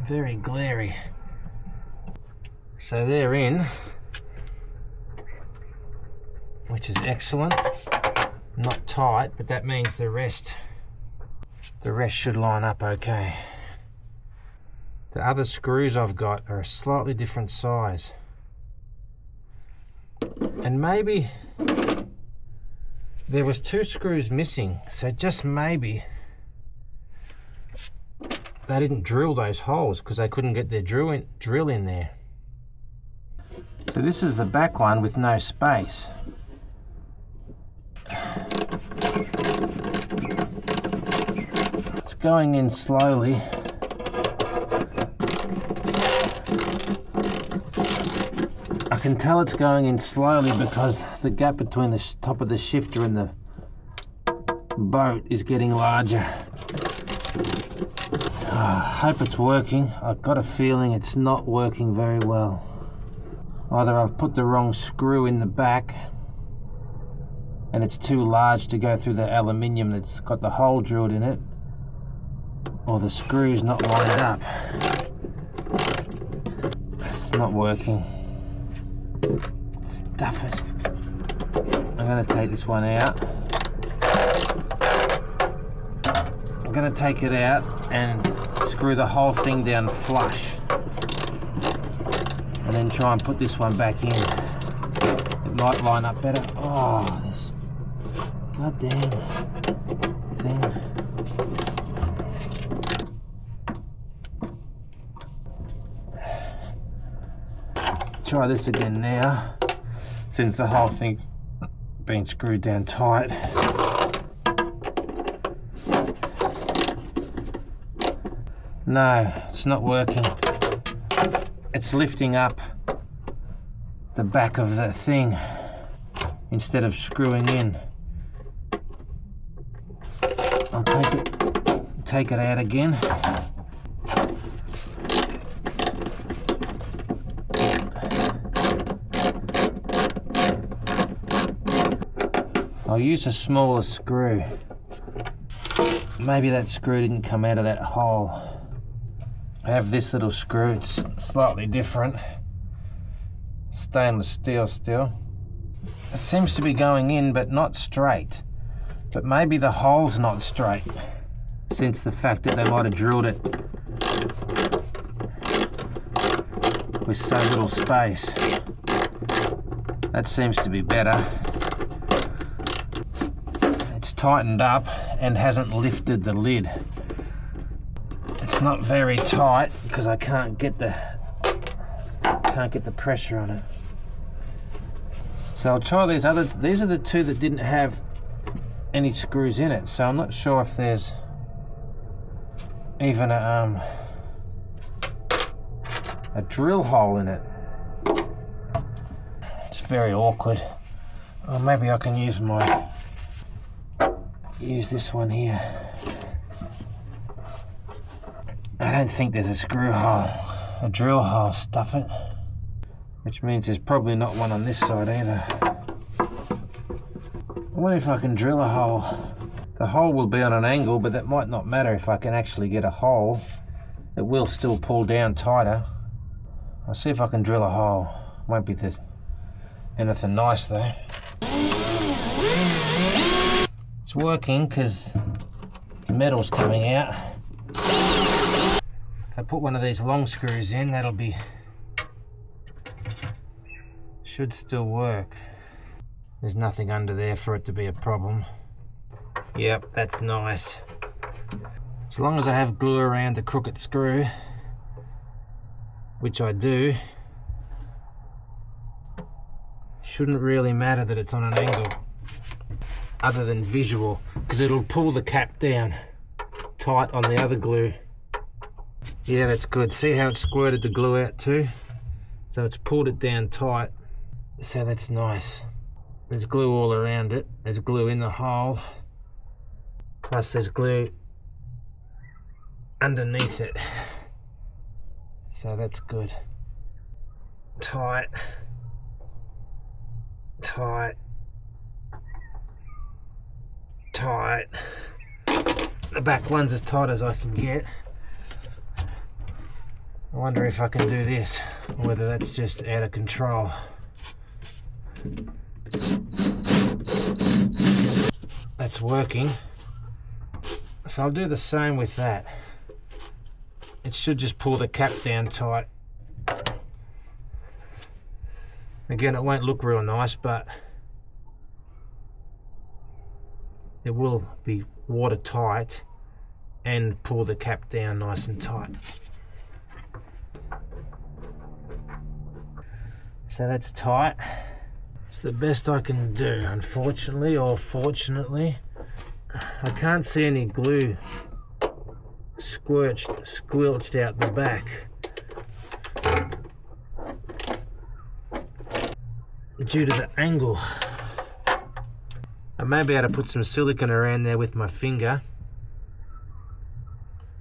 [SPEAKER 1] very glary. So they're in, which is excellent. Not tight, but that means the rest should line up okay. The other screws I've got are a slightly different size, and maybe there was 2 screws missing, so just maybe they didn't drill those holes because they couldn't get their drill in there. So this is the back one with no space. It's going in slowly. I can tell it's going in slowly because the gap between the top of the shifter and the boat is getting larger. I hope it's working. I've got a feeling it's not working very well. Either I've put the wrong screw in the back and it's too large to go through the aluminium that's got the hole drilled in it, or the screw's not lined up. It's not working. Stuff it. I'm going to take this one out. I'm going to take it out and screw the whole thing down flush, and then try and put this one back in. It might line up better. Oh, this goddamn thing. Try this again now, since the whole thing's been screwed down tight. No, it's not working. It's lifting up the back of the thing instead of screwing in. I'll take it out again. I'll use a smaller screw. Maybe that screw didn't come out of that hole. I have this little screw, it's slightly different. Stainless steel still. It seems to be going in but not straight. But maybe the hole's not straight, since the fact that they might have drilled it with so little space. That seems to be better. It's tightened up and hasn't lifted the lid. It's not very tight because I can't get the pressure on it. So I'll try these are the 2 that didn't have any screws in it, so I'm not sure if there's even a drill hole in it. It's very awkward. Or maybe I can use this one here. I don't think there's a screw hole, a drill hole, stuff it. Which means there's probably not one on this side either. I wonder if I can drill a hole. The hole will be on an angle, but that might not matter if I can actually get a hole. It will still pull down tighter. I'll see if I can drill a hole. Won't be Anything nice though. It's working because the metal's coming out. If I put one of these long screws in, that'll be... should still work. There's nothing under there for it to be a problem. Yep, that's nice. As long as I have glue around the crooked screw, which I do, shouldn't really matter that it's on an angle other than visual, because it'll pull the cap down tight on the other glue. Yeah, that's good. See how it squirted the glue out too? So it's pulled it down tight. So that's nice. There's glue all around it. There's glue in the hole. Plus there's glue underneath it. So that's good. Tight. Tight. Tight. The back one's as tight as I can get. I wonder if I can do this, or whether that's just out of control. That's working. So I'll do the same with that. It should just pull the cap down tight. Again, it won't look real nice, but it will be watertight and pull the cap down nice and tight. So that's tight. It's the best I can do, unfortunately or fortunately. I can't see any glue squelched out the back due to the angle. I may be able to put some silicone around there with my finger.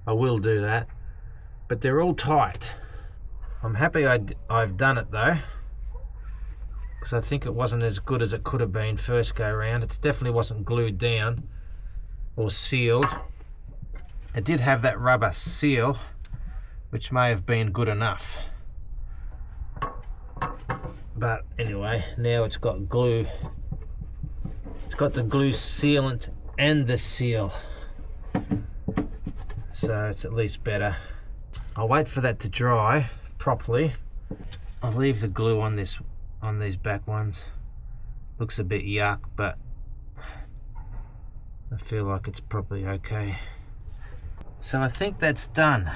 [SPEAKER 1] I will do that, but they're all tight. I'm happy I've done it though, because I think it wasn't as good as it could have been first go around. It definitely wasn't glued down or sealed. It did have that rubber seal, which may have been good enough. But anyway, now it's got glue. It's got the glue sealant and the seal. So it's at least better. I'll wait for that to dry properly. I'll leave the glue on these back ones. Looks a bit yuck, but I feel like it's probably okay. So I think that's done.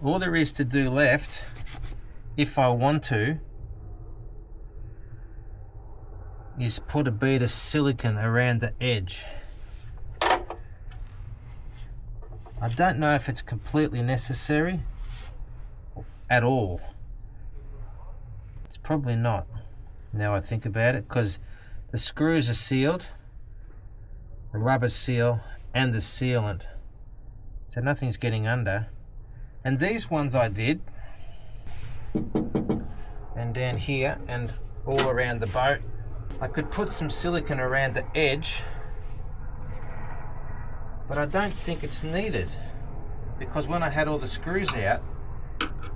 [SPEAKER 1] All there is to do left, if I want to, is put a bead of silicone around the edge. I don't know if it's completely necessary at all. It's probably not, now I think about it, because the screws are sealed, the rubber seal and the sealant, so nothing's getting under. And these ones I did, and down here and all around the boat. I could put some silicone around the edge, but I don't think it's needed, because when I had all the screws out,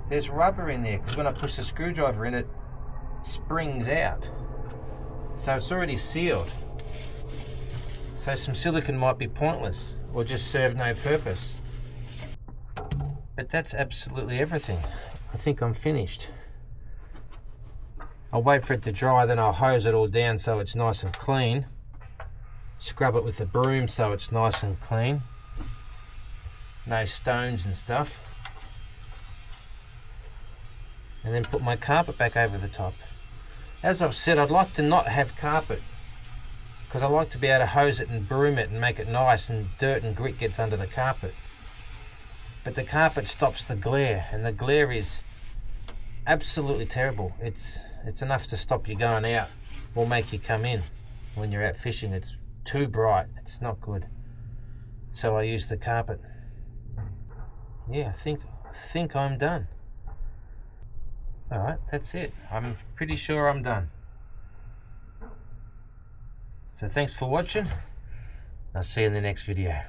[SPEAKER 1] there's rubber in there, because when I push the screwdriver in, it springs out. So it's already sealed. So some silicone might be pointless or just serve no purpose. But that's absolutely everything. I think I'm finished. I'll wait for it to dry, then I'll hose it all down so it's nice and clean. Scrub it with a broom so it's nice and clean. No stones and stuff. And then put my carpet back over the top. As I've said, I'd like to not have carpet, because I like to be able to hose it and broom it and make it nice, and dirt and grit gets under the carpet. But the carpet stops the glare, and the glare is absolutely terrible. It's enough to stop you going out or make you come in when you're out fishing. It's too bright. It's not good. So I use the carpet. Yeah, I think I'm done. Alright, that's it. I'm pretty sure I'm done. So thanks for watching. I'll see you in the next video.